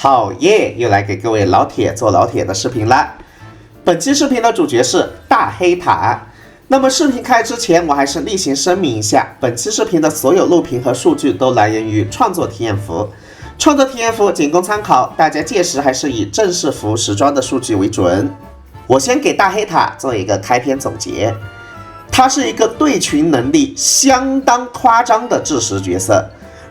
好耶，又来给各位老铁做老铁的视频啦。本期视频的主角是大黑塔。那么视频开之前，我还是例行声明一下，本期视频的所有录屏和数据都来源于创作体验服，创作体验服仅供参考，大家届时还是以正式服时装的数据为准。我先给大黑塔做一个开篇总结，他是一个对群能力相当夸张的制时角色。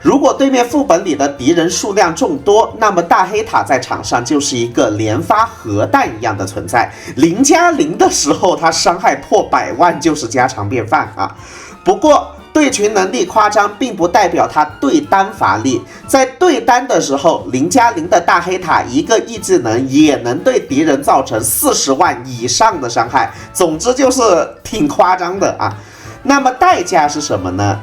如果对面副本里的敌人数量众多，那么大黑塔在场上就是一个连发核弹一样的存在。0+0的时候，他伤害破100万就是家常便饭啊。不过对群能力夸张，并不代表他对单乏力。在对单的时候，0+0的大黑塔一个 E 技能也能对敌人造成40万以上的伤害。总之就是挺夸张的啊。那么代价是什么呢？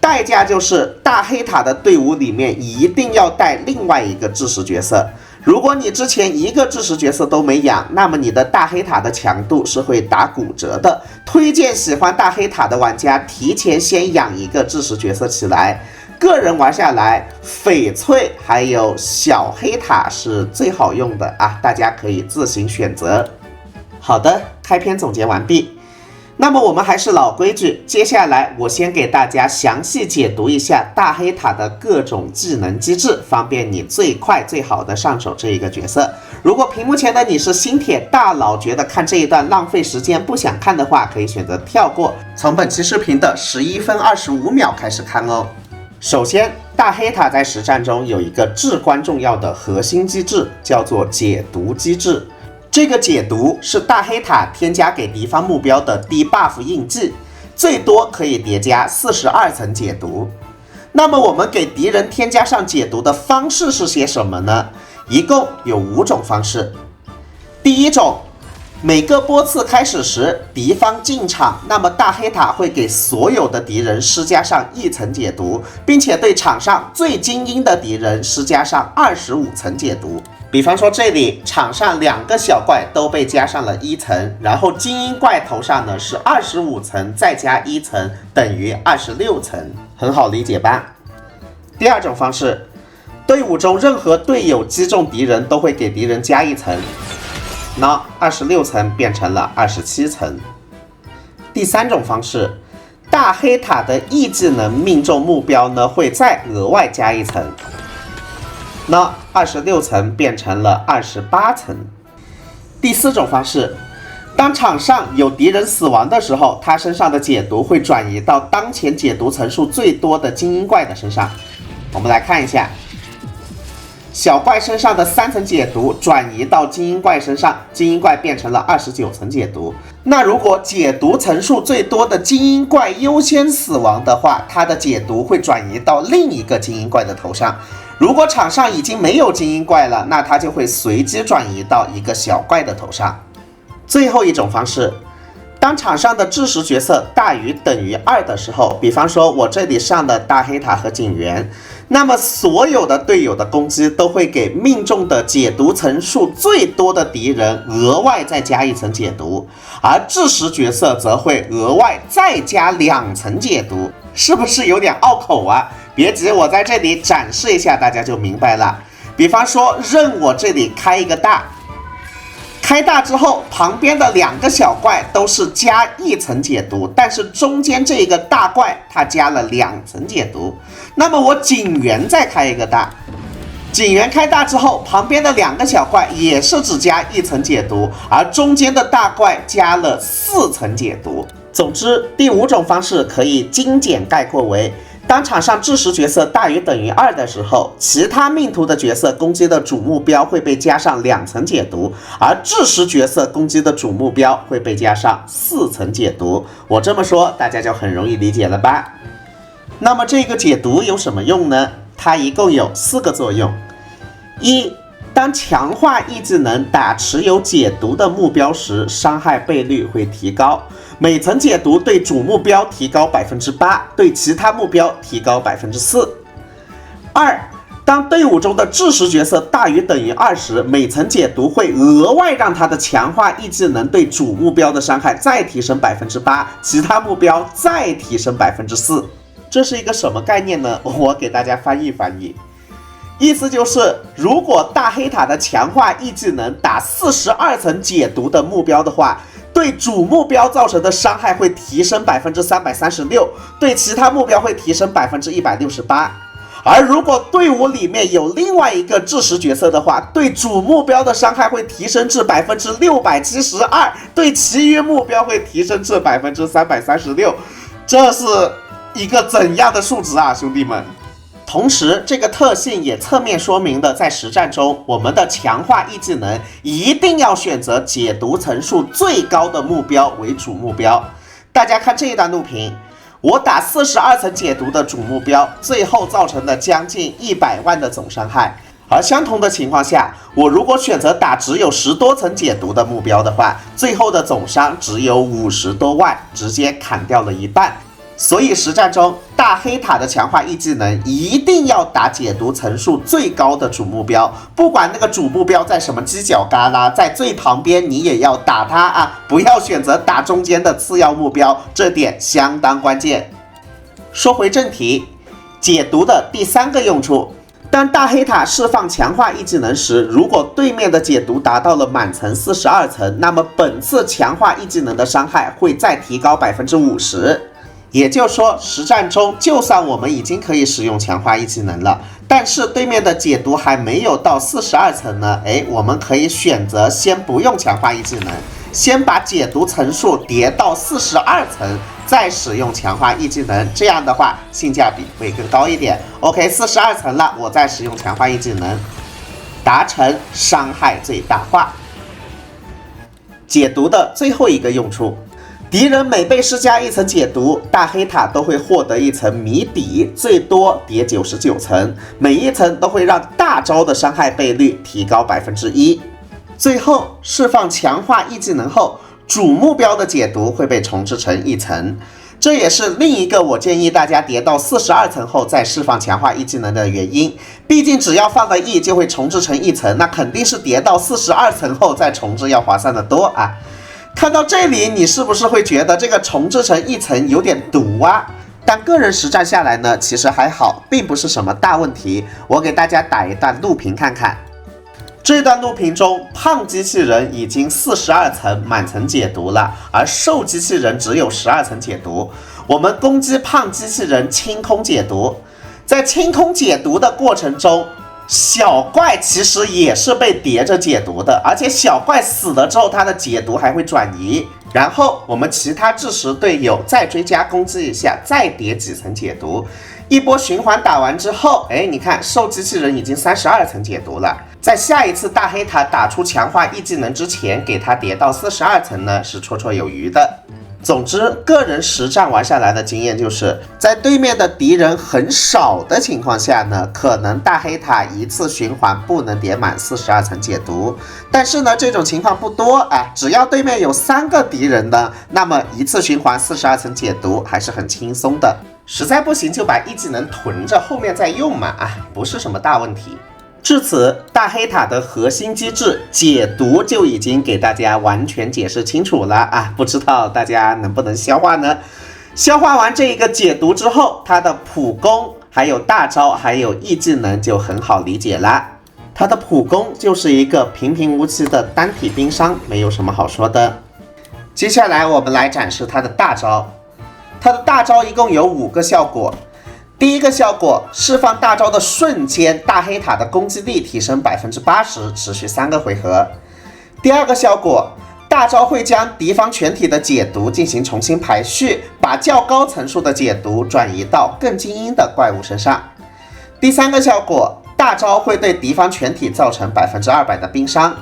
代价就是大黑塔的队伍里面一定要带另外一个制时角色。如果你之前一个制时角色都没养，那么你的大黑塔的强度是会打骨折的。推荐喜欢大黑塔的玩家提前先养一个制时角色起来。个人玩下来，翡翠还有小黑塔是最好用的啊，大家可以自行选择。好的，开篇总结完毕。那么我们还是老规矩，接下来我先给大家详细解读一下大黑塔的各种技能机制，方便你最快最好的上手这一个角色。如果屏幕前的你是新铁大佬，觉得看这一段浪费时间不想看的话，可以选择跳过，从本期视频的11分25秒开始看哦。首先，大黑塔在实战中有一个至关重要的核心机制，叫做解毒机制。这个解毒是大黑塔添加给敌方目标的低 buff 印记，最多可以叠加42层解毒。那么我们给敌人添加上解毒的方式是些什么呢？一共有5种方式。第一种，每个波次开始时，敌方进场，那么大黑塔会给所有的敌人施加上1层解毒，并且对场上最精英的敌人施加上25层解毒。比方说这里场上2个小怪都被加上了1层，然后精英怪头上呢是25层再加1层等于26层，很好理解吧？第二种方式，队伍中任何队友击中敌人都会给敌人加1层，那26层变成了27层。第三种方式，大黑塔的 E 技能命中目标呢会再额外加1层，那26层变成了28层。第四种方式，当场上有敌人死亡的时候，他身上的解毒会转移到当前解毒层数最多的精英怪的身上。我们来看一下，小怪身上的3层解毒转移到精英怪身上，精英怪变成了29层解毒。那如果解毒层数最多的精英怪优先死亡的话，它的解毒会转移到另一个精英怪的头上。如果场上已经没有精英怪了，那它就会随机转移到一个小怪的头上。最后一种方式，当场上的制时角色大于等于2的时候，比方说我这里上的大黑塔和警员，那么所有的队友的攻击都会给命中的解毒层数最多的敌人额外再加1层解毒，而制时角色则会额外再加2层解毒。是不是有点拗口啊？别急，我在这里展示一下，大家就明白了。比方说任我这里开一个大，开大之后旁边的2个小怪都是加1层解毒，但是中间这一个大怪它加了2层解毒。那么我警员再开一个大，警员开大之后旁边的2个小怪也是只加1层解毒，而中间的大怪加了4层解毒。总之，第5种方式可以精简概括为，当场上制时角色大于等于2的时候，其他命图的角色攻击的主目标会被加上2层解毒，而制时角色攻击的主目标会被加上4层解毒。我这么说大家就很容易理解了吧？那么这个解毒有什么用呢？它一共有4个作用。一，当强化 E 技能打持有解毒的目标时，伤害倍率会提高，每层解毒对主目标提高 8%， 对其他目标提高 4%。2，当队伍中的制时角色大于等于2时，每层解毒会额外让他的强化 E 技能对主目标的伤害再提升 8%， 其他目标再提升 4%。这是一个什么概念呢？我给大家翻译翻译。意思就是，如果大黑塔的强化 E 技能打42层解毒的目标的话，对主目标造成的伤害会提升336%，对其他目标会提升168%。而如果队伍里面有另外一个致石角色的话，对主目标的伤害会提升至672%，对其余目标会提升至336%。这是一个怎样的数值啊，兄弟们！同时，这个特性也侧面说明了，在实战中，我们的强化 E 技能一定要选择解毒层数最高的目标为主目标。大家看这一段录屏，我打42层解毒的主目标，最后造成了将近100万的总伤害。而相同的情况下，我如果选择打只有10多层解毒的目标的话，最后的总伤只有50多万，直接砍掉了一半。所以实战中，大黑塔的强化 E 技能一定要打解毒层数最高的主目标，不管那个主目标在什么犄角旮旯，在最旁边你也要打它啊，不要选择打中间的次要目标，这点相当关键。说回正题，解毒的第3个用处，当大黑塔释放强化 E 技能时，如果对面的解毒达到了满层42层，那么本次强化 E 技能的伤害会再提高50%。也就是说，实战中就算我们已经可以使用强化 E 技能了，但是对面的解毒还没有到42层呢，我们可以选择先不用强化 E 技能，先把解毒层数叠到42层，再使用强化 E 技能，这样的话性价比会更高一点。OK， 42层了，我再使用强化 E 技能，达成伤害最大化。解毒的最后一个用处，敌人每被施加一层解毒，大黑塔都会获得一层谜底，最多叠99层，每一层都会让大招的伤害倍率提高1%。最后释放强化 E 技能后，主目标的解毒会被重置成1层，这也是另一个我建议大家叠到42层后再释放强化 E 技能的原因。毕竟只要放个 E 就会重置成1层，那肯定是叠到42层后再重置要划算的多啊。看到这里，你是不是会觉得这个重置成1层有点毒啊？但个人实战下来呢，其实还好，并不是什么大问题。我给大家打一段录屏看看。这段录屏中，胖机器人已经42层满层解毒了，而瘦机器人只有12层解毒。我们攻击胖机器人清空解毒，在清空解毒的过程中，小怪其实也是被叠着解毒的，而且小怪死了之后，它的解毒还会转移。然后我们其他致石队友再追加攻击一下，再叠几层解毒。一波循环打完之后，你看瘦机器人已经32层解毒了。在下一次大黑塔打出强化 E 技能之前，给它叠到42层呢，是绰绰有余的。总之，个人实战玩下来的经验就是，在对面的敌人很少的情况下呢，可能大黑塔一次循环不能叠满42层解毒。但是呢，这种情况不多啊，只要对面有3个敌人呢，那么一次循环42层解毒还是很轻松的。实在不行就把 E 技能囤着，后面再用嘛，不是什么大问题。至此，大黑塔的核心机制解毒就已经给大家完全解释清楚了啊！不知道大家能不能消化呢？消化完这一个解毒之后，它的普攻、还有大招、还有 E 技能就很好理解啦。它的普攻就是一个平平无奇的单体冰伤，没有什么好说的。接下来我们来展示它的大招。它的大招一共有5个效果。第一个效果，释放大招的瞬间，大黑塔的攻击力提升80%，持续3个回合。第二个效果，大招会将敌方全体的解毒进行重新排序，把较高层数的解毒转移到更精英的怪物身上。第三个效果，大招会对敌方全体造成200%的冰伤。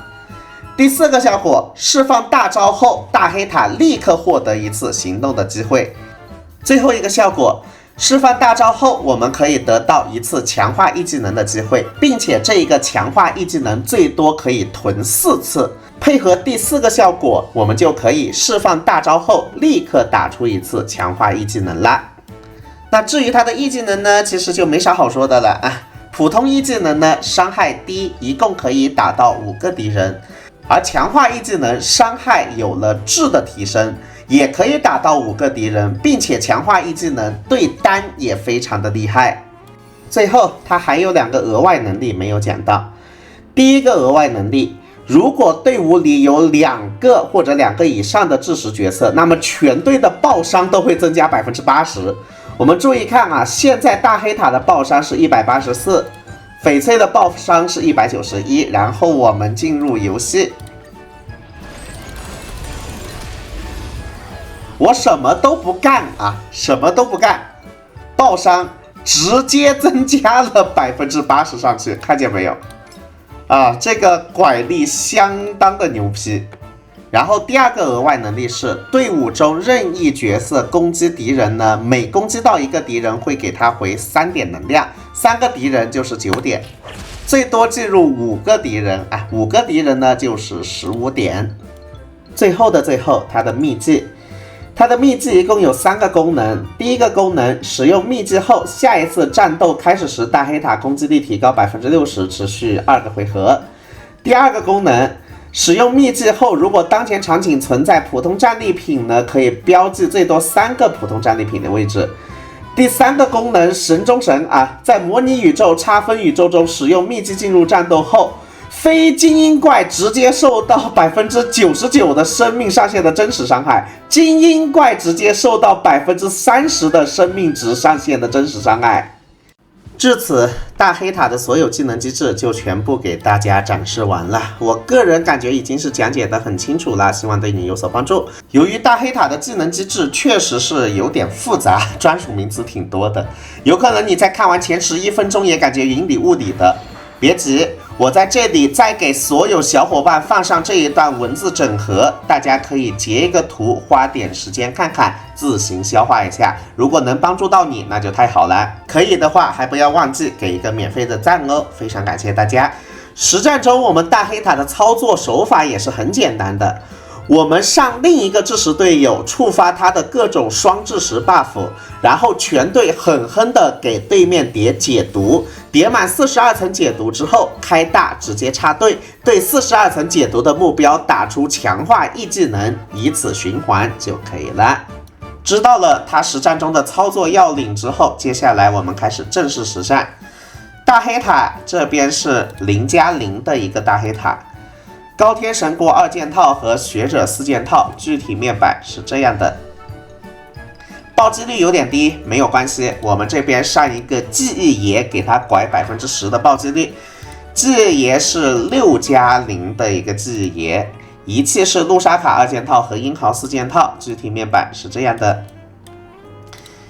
第四个效果，释放大招后，大黑塔立刻获得一次行动的机会。最后一个效果，释放大招后，我们可以得到一次强化 E 技能的机会，并且这一个强化 E 技能最多可以囤4次。配合第四个效果，我们就可以释放大招后立刻打出一次强化 E 技能啦。那至于它的 E 技能呢，其实就没啥好说的了啊。普通 E 技能呢，伤害低，一共可以打到5个敌人，而强化 E 技能伤害有了质的提升，也可以打到5个敌人，并且强化 E 技能对单也非常的厉害。最后他还有2个额外能力没有讲到。第一个额外能力，如果队伍里有2个或者2个以上的致死角色，那么全队的爆伤都会增加80%。我们注意看啊，现在大黑塔的爆伤是184，翡翠的爆伤是191。然后我们进入游戏，我什么都不干啊，什么都不干，爆伤直接增加了80%上去，看见没有？啊，这个拐力相当的牛批。然后第2个额外能力是，队伍中任意角色攻击敌人呢，每攻击到1个敌人会给他回3点能量，3个敌人就是9点，最多进入5个敌人啊，5个敌人呢就是15点。最后的最后，它的秘技。它的秘技一共有3个功能。第一个功能，使用秘技后，下一次战斗开始时，大黑塔攻击力提高60%，持续2个回合。第2个功能，使用秘技后，如果当前场景存在普通战利品呢，可以标记最多3个普通战利品的位置。第3个功能，神中神啊，在模拟宇宙、差分宇宙中使用秘技进入战斗后，非精英怪直接受到99%的生命上限的真实伤害，精英怪直接受到30%的生命值上限的真实伤害。至此，大黑塔的所有技能机制就全部给大家展示完了。我个人感觉已经是讲解得很清楚了，希望对你有所帮助。由于大黑塔的技能机制确实是有点复杂，专属名词挺多的，有可能你在看完前11分钟也感觉云里雾里的。别急，我在这里再给所有小伙伴放上这一段文字整合，大家可以截一个图，花点时间看看，自行消化一下。如果能帮助到你，那就太好了。可以的话，还不要忘记给一个免费的赞哦，非常感谢大家。实战中，我们大黑塔的操作手法也是很简单的。我们上另一个致死队友，触发他的各种双致死 buff， 然后全队狠狠的给对面叠解毒，叠满42层解毒之后开大直接插队，对42层解毒的目标打出强化 E 技能，以此循环就可以了。知道了他实战中的操作要领之后，接下来我们开始正式实战。大黑塔这边是0+0的一个大黑塔。高天神国2件套和学者4件套，具体面板是这样的。暴击率有点低，没有关系，我们这边上一个记忆爷给它拐10%的暴击率。记忆爷是6+0的一个记忆爷，仪器是路沙卡2件套和英豪4件套，具体面板是这样的。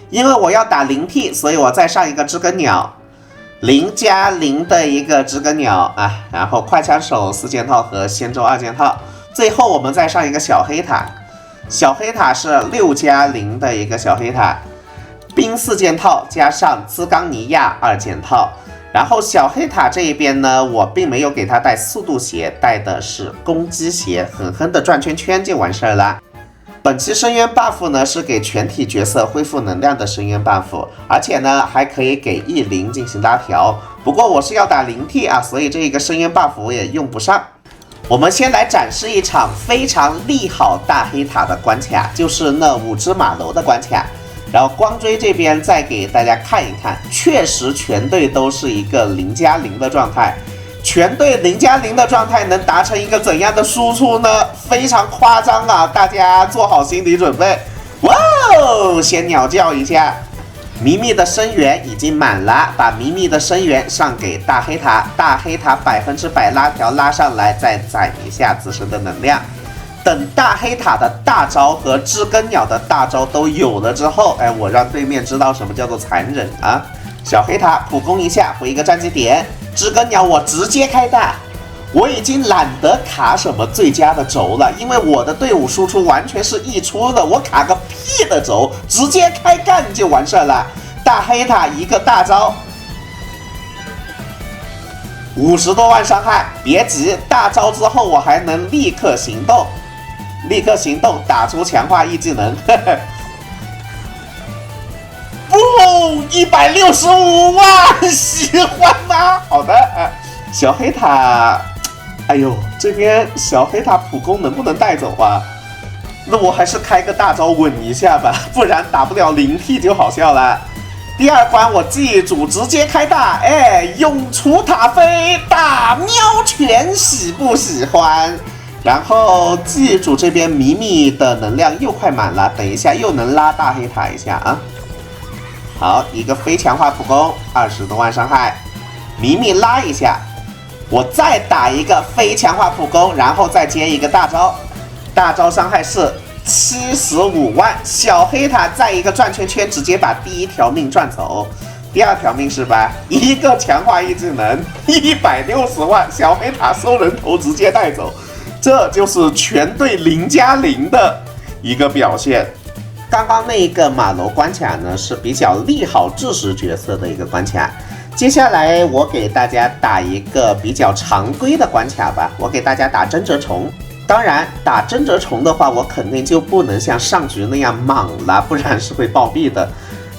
因为我要打0T，所以我再上一个知更鸟。0+0的一个知更鸟啊，然后快枪手4件套和仙舟2件套，最后我们再上一个小黑塔，小黑塔是6+0的一个小黑塔，冰4件套加上兹冈尼亚2件套，然后小黑塔这一边呢，我并没有给他带速度鞋，带的是攻击鞋，狠狠的转圈圈就完事儿了。本期深渊 buff 呢是给全体角色恢复能量的深渊 buff， 而且呢还可以给E0进行拉条。不过我是要打0T 啊，所以这个深渊 buff 我也用不上。我们先来展示一场非常利好大黑塔的关卡，就是那5只马楼的关卡。然后光追这边再给大家看一看，确实全队都是一个0+0的状态。全队0+0的状态能达成一个怎样的输出呢？非常夸张啊！大家做好心理准备。哇哦，先鸟叫一下。迷密的生源已经满了，把迷密的生源上给大黑塔，大黑塔100%拉条拉上来，再攒一下自身的能量。等大黑塔的大招和知更鸟的大招都有了之后，哎，我让对面知道什么叫做残忍啊！小黑塔普攻一下，回一个战绩点。知更鸟我直接开大，我已经懒得卡什么最佳的轴了，因为我的队伍输出完全是溢出的，我卡个屁的轴，直接开干就完事了。大黑塔一个大招，50多万伤害，别急，大招之后我还能立刻行动，立刻行动打出强化 E 技能，呵呵。165万，喜欢吗？好的，小黑塔，哎呦，这边小黑塔普攻能不能带走啊？那我还是开个大招稳一下吧，不然打不了0T就好笑了。第二关我记住，直接开大，哎，永雏塔菲大喵拳喜不喜欢？然后记住这边迷迷的能量又快满了，等一下又能拉大黑塔一下啊。好，一个非强化普攻，20多万伤害，迷迷拉一下，我再打一个非强化普攻，然后再接一个大招，大招伤害是75万，小黑塔再一个转圈圈，直接把第一条命转走，第二条命是吧？一个强化一技能，160万，小黑塔收人头直接带走。这就是全队0+0的一个表现。刚刚那一个马楼关卡呢，是比较利好智识角色的一个关卡。接下来我给大家打一个比较常规的关卡吧，我给大家打真蛰虫。当然，打真蛰虫的话，我肯定就不能像上局那样莽了，不然是会暴毙的。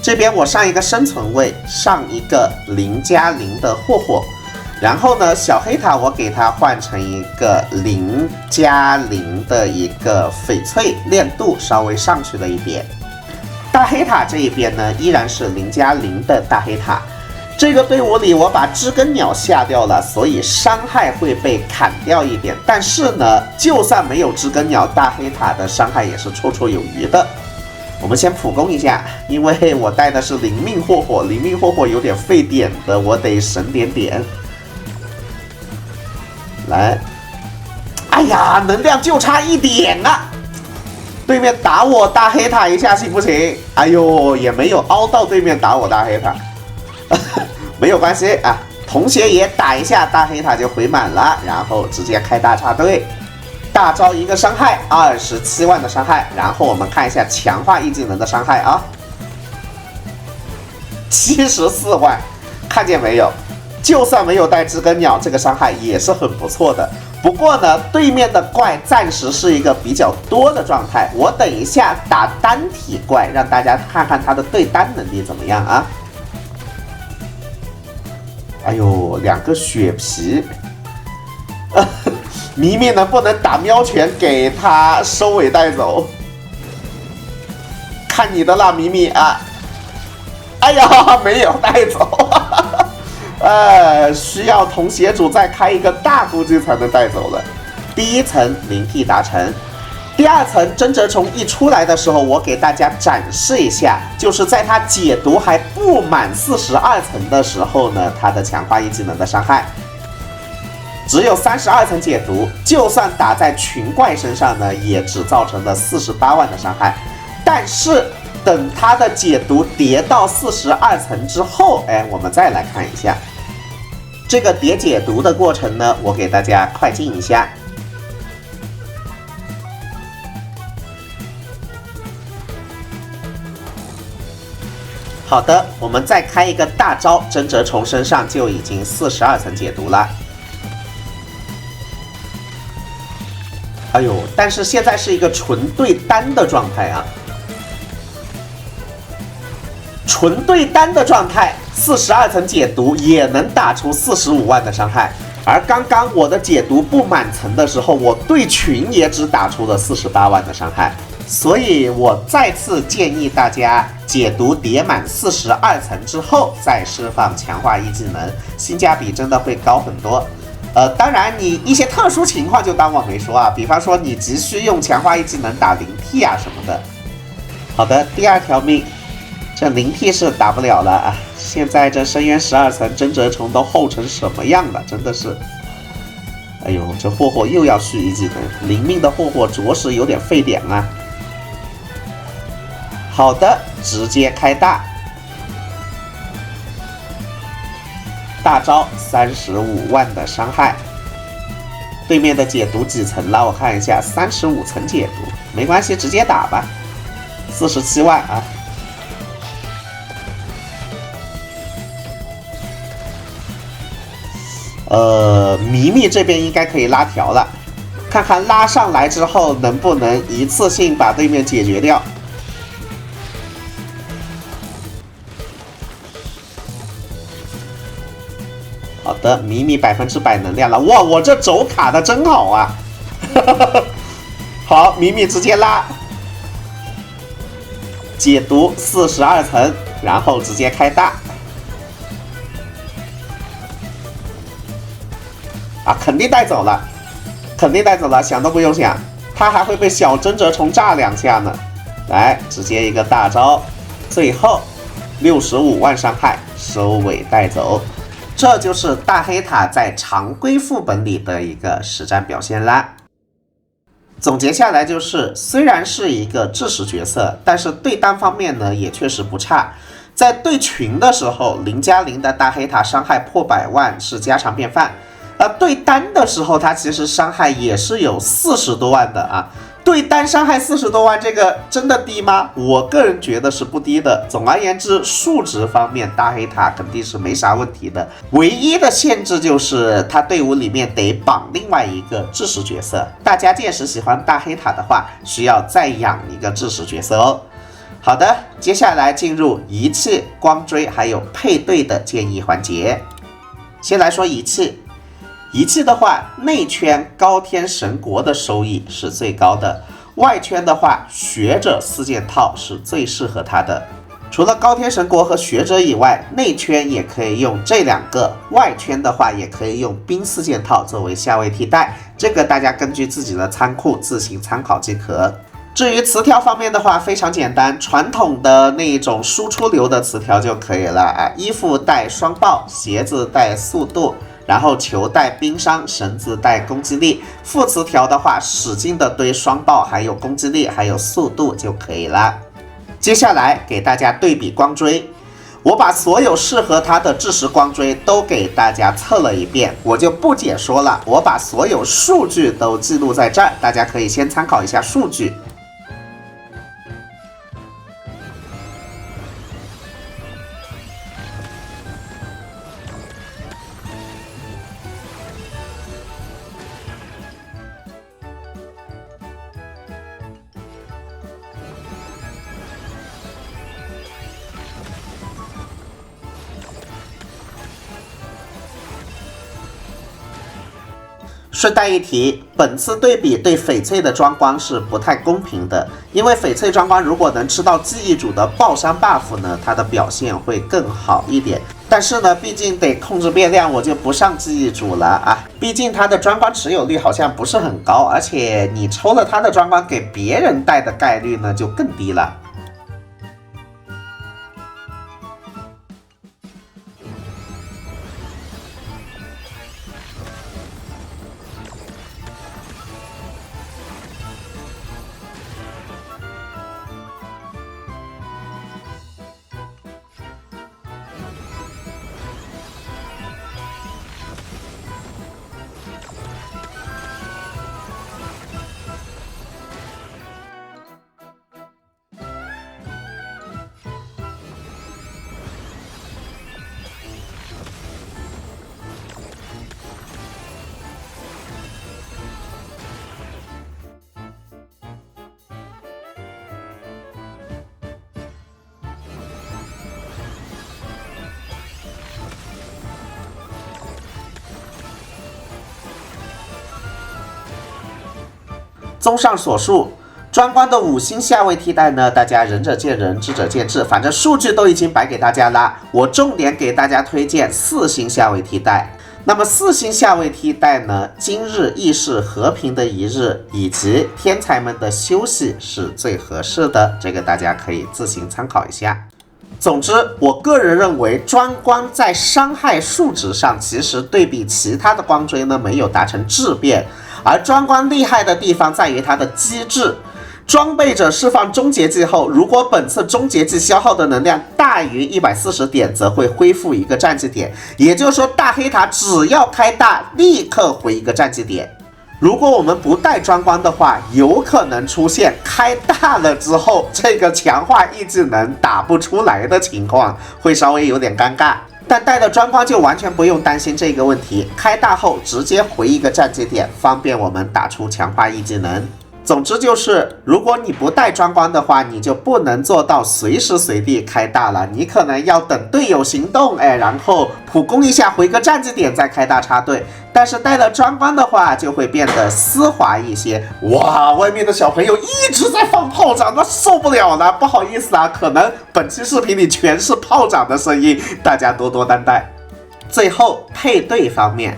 这边我上一个生存位，上一个0+0的霍霍。然后呢，小黑塔我给它换成一个0+0的一个翡翠，练度稍微上去了一点。大黑塔这一边呢，依然是0+0的大黑塔。这个队伍里我把知更鸟下掉了，所以伤害会被砍掉一点。但是呢，就算没有知更鸟，大黑塔的伤害也是绰绰有余的。我们先普攻一下，因为我带的是灵命霍霍，灵命霍霍有点费点的，我得省点。来，哎呀，能量就差一点啊！对面打我大黑塔一下行不行？哎呦，也没有凹到对面打我大黑塔，没有关系啊。同学也打一下大黑塔就回满了，然后直接开大插队，大招一个伤害27万的伤害，然后我们看一下强化一技能的伤害啊，74万，看见没有？就算没有带知更鸟，这个伤害也是很不错的。不过呢，对面的怪暂时是一个比较多的状态，我等一下打单体怪，让大家看看他的对单能力怎么样啊！哎呦，2个血皮，迷迷能不能打喵拳给他收尾带走？看你的啦，迷迷啊！哎呀，没有带走。需要同协主再开一个大估计才能带走了。第一层灵替达成，第二层真蛰虫一出来的时候，我给大家展示一下，就是在它解毒还不满42层的时候呢，它的强化一技能的伤害只有32层解毒，就算打在群怪身上呢，也只造成了48万的伤害。但是等它的解毒叠到42层之后，我们再来看一下这个叠解毒的过程呢，我给大家快进一下。好的，我们再开一个大招，真蛰虫身上就已经42层解毒了。哎呦，但是现在是一个纯对单的状态啊。纯对单的状态，42层解毒也能打出45万的伤害。而刚刚我的解毒不满层的时候，我对群也只打出了48万的伤害。所以我再次建议大家解毒叠满42层之后再释放强化一技能，性价比真的会高很多。当然你一些特殊情况就当我没说啊，比方说你急需用强化一技能打灵替啊什么的。好的，第二条命。这灵替是打不了了啊！现在这深渊12层真蛰虫都厚成什么样了？真的是，哎呦，这霍霍又要续一技能，灵命的霍霍着实有点费点啊。好的，直接开大，大招35万的伤害。对面的解毒几层了？我看一下，35层解毒，没关系，直接打吧。47万啊！迷迷这边应该可以拉条了，看看拉上来之后能不能一次性把对面解决掉。好的，迷迷100%能量了，哇，我这轴卡的真好啊！好，迷迷直接拉，解毒42层。然后直接开大。啊，肯定带走了，肯定带走了，想都不用想，他还会被小真折虫炸2下呢。来，直接一个大招，最后65万伤害收尾带走。这就是大黑塔在常规副本里的一个实战表现啦。总结下来就是，虽然是一个制式角色，但是对单方面呢也确实不差。在对群的时候，0+0的大黑塔伤害破100万是家常便饭。对单的时候，它其实伤害也是有40多万的啊。对单伤害40多万，这个真的低吗？我个人觉得是不低的。总而言之，数值方面，大黑塔肯定是没啥问题的。唯一的限制就是他队伍里面得绑另外一个制式角色。大家届时喜欢大黑塔的话，需要再养一个制式角色哦。好的，接下来进入仪器、光锥还有配对的建议环节。先来说仪器。仪器的话，内圈高天神国的收益是最高的，外圈的话，学者4件套是最适合他的。除了高天神国和学者以外，内圈也可以用这2个，外圈的话也可以用冰4件套作为下位替代，这个大家根据自己的仓库自行参考即可。至于词条方面的话，非常简单，传统的那种输出流的词条就可以了啊，衣服带双爆，鞋子带速度。然后球带冰伤，绳子带攻击力。副词条的话，使劲的堆双爆，还有攻击力，还有速度就可以了。接下来给大家对比光锥，我把所有适合它的制式光锥都给大家测了一遍，我就不解说了，我把所有数据都记录在这儿，大家可以先参考一下数据。顺带一提，本次对比对翡翠的装光是不太公平的，因为翡翠装光如果能吃到记忆主的爆伤 buff 呢，它的表现会更好一点。但是呢，毕竟得控制变量，我就不上记忆主了啊。毕竟它的装光持有率好像不是很高，而且你抽了它的装光给别人带的概率呢就更低了。综上所述，装光的5星下位替代呢，大家仁者见仁，智者见智，反正数据都已经摆给大家啦。我重点给大家推荐4星下位替代。那么4星下位替代呢，今日亦是和平的一日，以及天才们的休息是最合适的，这个大家可以自行参考一下。总之，我个人认为装光在伤害数值上，其实对比其他的光锥呢，没有达成质变。而装光厉害的地方在于它的机制，装备者释放终结技后，如果本次终结技消耗的能量大于140点，则会恢复一个战绩点。也就是说，大黑塔只要开大，立刻回一个战绩点。如果我们不带装光的话，有可能出现开大了之后，这个强化 E 技能打不出来的情况，会稍微有点尴尬。但带的装光就完全不用担心这个问题，开大后直接回一个战绩点，方便我们打出强化 E 技能。总之就是，如果你不带装光的话，你就不能做到随时随地开大了。你可能要等队友行动，然后普攻一下，回个战绩点再开大插队。但是带了装光的话，就会变得丝滑一些。哇，外面的小朋友一直在放炮仗，那受不了了。不好意思啊，可能本期视频里全是炮仗的声音，大家多多担待。最后配对方面。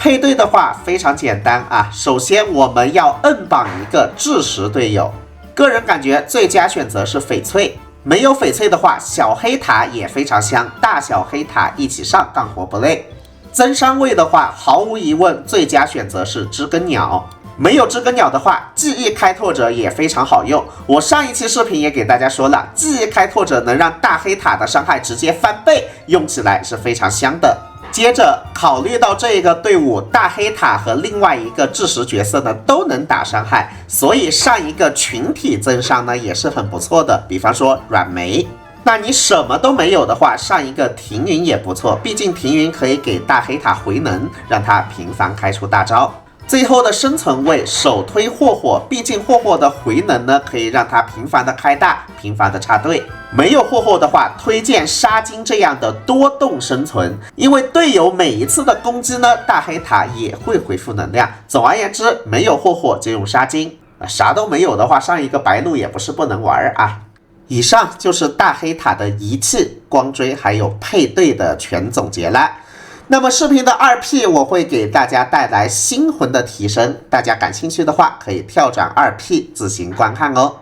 配对的话非常简单啊，首先我们要摁绑一个智识队友，个人感觉最佳选择是翡翠，没有翡翠的话，小黑塔也非常香，大小黑塔一起上，干活不累。增伤位的话，毫无疑问最佳选择是知更鸟，没有知更鸟的话，记忆开拓者也非常好用。我上一期视频也给大家说了，记忆开拓者能让大黑塔的伤害直接翻倍，用起来是非常香的。接着考虑到这个队伍大黑塔和另外一个智识角色呢都能打伤害，所以上一个群体增伤呢也是很不错的。比方说软梅，那你什么都没有的话，上一个停云也不错，毕竟停云可以给大黑塔回能，让他频繁开出大招。最后的生存位首推霍霍，毕竟霍霍的回能呢可以让他频繁的开大，频繁的插队。没有霍霍的话，推荐沙金这样的多动生存，因为队友每一次的攻击呢，大黑塔也会恢复能量。总而言之，没有霍霍就用沙金，啥都没有的话，上一个白鹿也不是不能玩啊。以上就是大黑塔的仪器、光锥还有配对的全总结了。那么视频的2P 我会给大家带来星魂的提升，大家感兴趣的话可以跳转2P自行观看哦。